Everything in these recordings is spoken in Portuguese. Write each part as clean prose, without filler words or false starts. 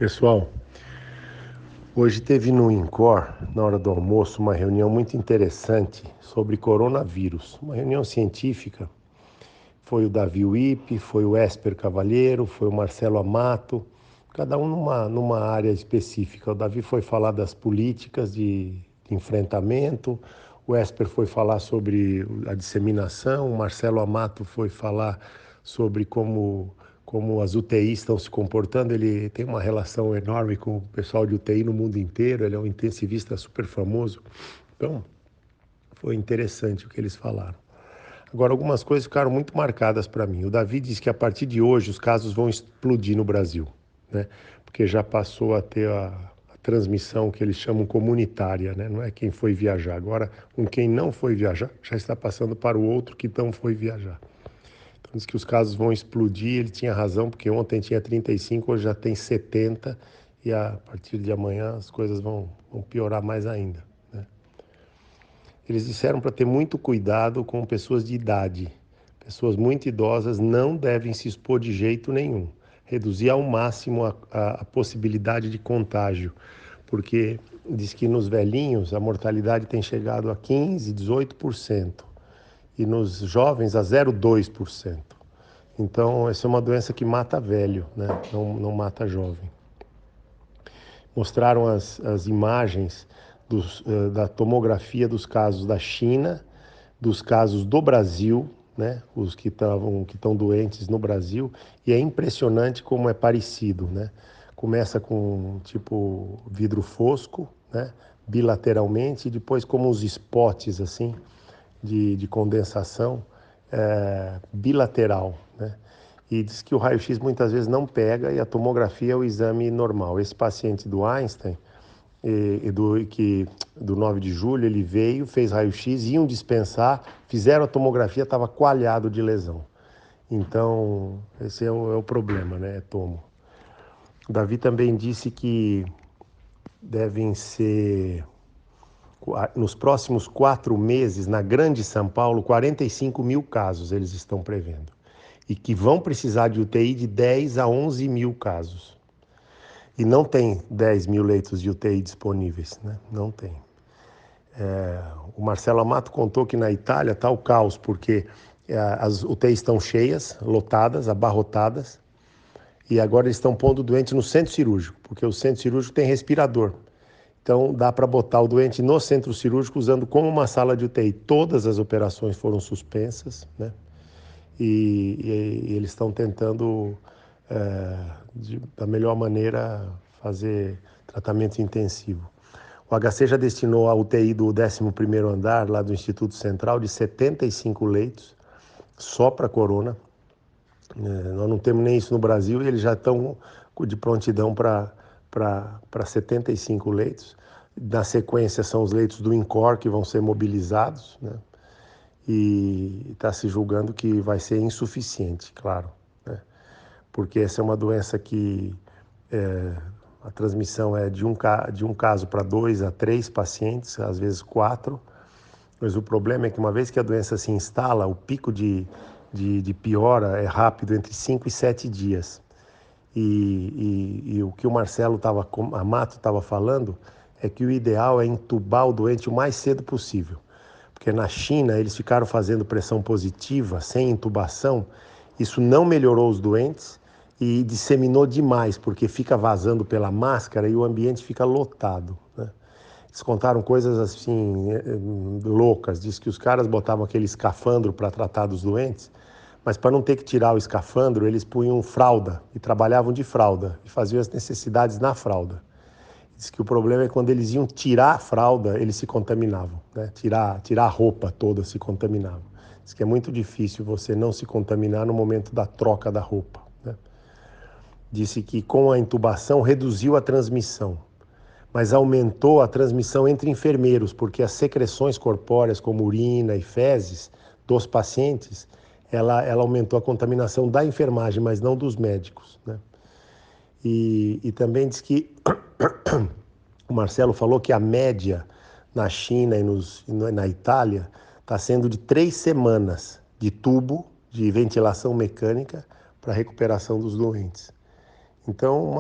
Pessoal, hoje teve no INCOR, na hora do almoço, uma reunião muito interessante sobre coronavírus. Uma reunião científica. Foi o Davi Wippe, foi o Esper Cavalheiro, foi o Marcelo Amato, cada um numa área específica. O Davi foi falar das políticas de enfrentamento, o Esper foi falar sobre a disseminação, o Marcelo Amato foi falar sobre como as UTIs estão se comportando. Ele tem uma relação enorme com o pessoal de UTI no mundo inteiro, ele é um intensivista super famoso. Então, foi interessante o que eles falaram. Agora, algumas coisas ficaram muito marcadas para mim. O Davi disse que a partir de hoje os casos vão explodir no Brasil, né? Porque já passou a ter a transmissão que eles chamam comunitária, né? Não é quem foi viajar. Agora, quem não foi viajar já está passando para o outro que não foi viajar. Então, diz que os casos vão explodir. Ele tinha razão, porque ontem tinha 35, hoje já tem 70, e a partir de amanhã as coisas vão piorar mais ainda, né? Eles disseram para ter muito cuidado com pessoas de idade. Pessoas muito idosas não devem se expor de jeito nenhum. Reduzir ao máximo a possibilidade de contágio, porque diz que nos velhinhos a mortalidade tem chegado a 15, 18%, e nos jovens a 0,2%. Então, essa é uma doença que mata velho, né? Não mata jovem. Mostraram as imagens da tomografia dos casos da China, dos casos do Brasil, né? Os que estão doentes no Brasil, e é impressionante como é parecido, né? Começa com tipo vidro fosco, né? Bilateralmente, e depois como uns spots assim de condensação bilateral, né? E diz que o raio-x muitas vezes não pega e a tomografia é o exame normal. Esse paciente do Einstein, do 9 de julho, ele veio, fez raio-x, iam dispensar, fizeram a tomografia, estava coalhado de lesão. Então, esse é o problema, né? É tomo. O Davi também disse que devem ser, nos próximos 4 meses, na Grande São Paulo, 45 mil casos eles estão prevendo. E que vão precisar de UTI de 10 a 11 mil casos. E não tem 10 mil leitos de UTI disponíveis, né? Não tem. O Marcelo Amato contou que na Itália está o caos, porque as UTIs estão cheias, lotadas, abarrotadas, e agora eles estão pondo o doente no centro cirúrgico, porque o centro cirúrgico tem respirador. Então dá para botar o doente no centro cirúrgico usando como uma sala de UTI. Todas as operações foram suspensas, né? E eles estão tentando, da melhor maneira, fazer tratamento intensivo. O HC já destinou a UTI do 11º andar, lá do Instituto Central, de 75 leitos, só para corona. Nós não temos nem isso no Brasil e eles já estão de prontidão para 75 leitos. Na sequência são os leitos do INCOR que vão ser mobilizados, né? E está se julgando que vai ser insuficiente, claro, né? Porque essa é uma doença que a transmissão é de um caso para 2 a 3 pacientes, às vezes 4, mas o problema é que uma vez que a doença se instala, o pico de piora é rápido, entre 5 e 7 dias. E o que o Marcelo Amato estava falando é que o ideal é entubar o doente o mais cedo possível. Porque na China eles ficaram fazendo pressão positiva, sem intubação, isso não melhorou os doentes e disseminou demais, porque fica vazando pela máscara e o ambiente fica lotado, né? Eles contaram coisas assim loucas, diz que os caras botavam aquele escafandro para tratar dos doentes, mas para não ter que tirar o escafandro, eles punham fralda e trabalhavam de fralda e faziam as necessidades na fralda. Diz que o problema é quando eles iam tirar a fralda, eles se contaminavam, né? Tirar a roupa toda, se contaminavam. Diz que é muito difícil você não se contaminar no momento da troca da roupa, né? Disse que com a intubação reduziu a transmissão, mas aumentou a transmissão entre enfermeiros, porque as secreções corpóreas, como urina e fezes dos pacientes, ela aumentou a contaminação da enfermagem, mas não dos médicos, né? E também diz que o Marcelo falou que a média na China e na Itália está sendo de 3 semanas de tubo de ventilação mecânica para recuperação dos doentes. Então,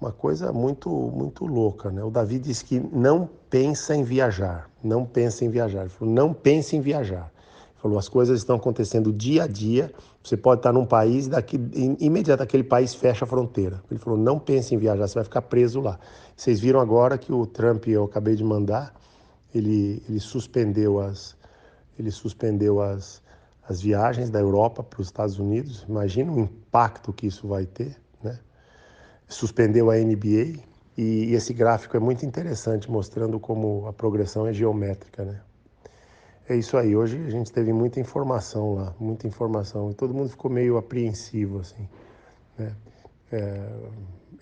uma coisa muito louca, né? O Davi disse que não pensa em viajar, não pensa em viajar. Ele falou, não pense em viajar. Ele falou, as coisas estão acontecendo dia a dia, você pode estar num país, daqui, imediato aquele país fecha a fronteira. Ele falou, não pense em viajar, você vai ficar preso lá. Vocês viram agora que o Trump, eu acabei de mandar, ele suspendeu as viagens da Europa para os Estados Unidos. Imagina o impacto que isso vai ter, né? Suspendeu a NBA e esse gráfico é muito interessante, mostrando como a progressão é geométrica, né? É isso aí, hoje a gente teve muita informação lá, muita informação, e todo mundo ficou meio apreensivo, assim, né?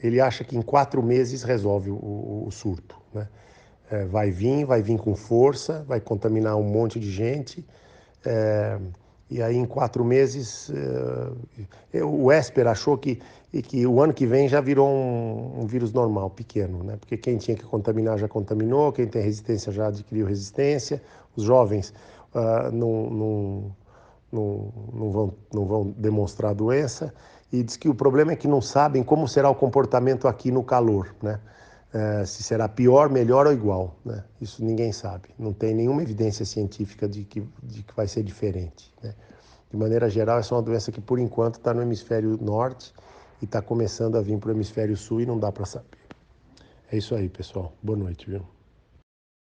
Ele acha que em 4 meses resolve o surto, né? Vai vir com força, vai contaminar um monte de gente, e aí em 4 meses o Esper achou que o ano que vem já virou um vírus normal, pequeno, né? Porque quem tinha que contaminar já contaminou, quem tem resistência já adquiriu resistência, os jovens não vão demonstrar doença, e diz que o problema é que não sabem como será o comportamento aqui no calor, né? Se será pior, melhor ou igual, né? Isso ninguém sabe. Não tem nenhuma evidência científica de que vai ser diferente, né? De maneira geral, essa é uma doença que, por enquanto, está no hemisfério norte e está começando a vir para o hemisfério sul e não dá para saber. É isso aí, pessoal. Boa noite, viu?